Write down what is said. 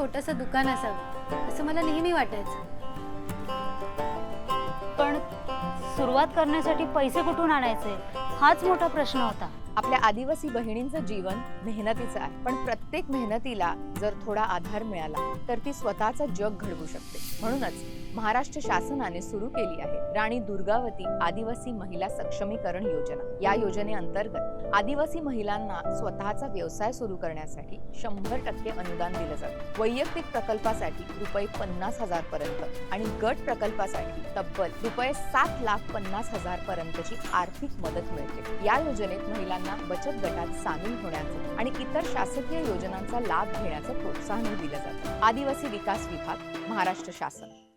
छोटंसं दुकान असावं असं मला नेहमी वाटायचं. पण सुरुवात करण्यासाठी पैसे कुठून आणायचे हाच मोठा प्रश्न होता. आपल्या आदिवासी बहिणींचं जीवन मेहनतीचं आहे, पण प्रत्येक मेहनतीला जर थोडा आधार मिळाला तर ती स्वतःचं जग घडवू शकते. म्हणूनच महाराष्ट्र शासनाने सुरू केली आहे राणी दुर्गावती आदिवासी महिला सक्षमीकरण योजना. या योजनेअंतर्गत आदिवासी महिलांना स्वतःचा व्यवसाय सुरू करण्यासाठी 100% अनुदान दिलं जातं. वैयक्तिक प्रकल्पासाठी ₹50,000 पर्यंत आणि गट प्रकल्पासाठी तब्बल ₹7,50,000 पर्यंतची आर्थिक मदत मिळते. या योजनेत महिलांना बचत गटात सामील होण्याचं आणि इतर शासकीय योजनांचा लाभ घेण्याचं प्रोत्साहन दिलं जातं. आदिवासी विकास विभाग, महाराष्ट्र शासन.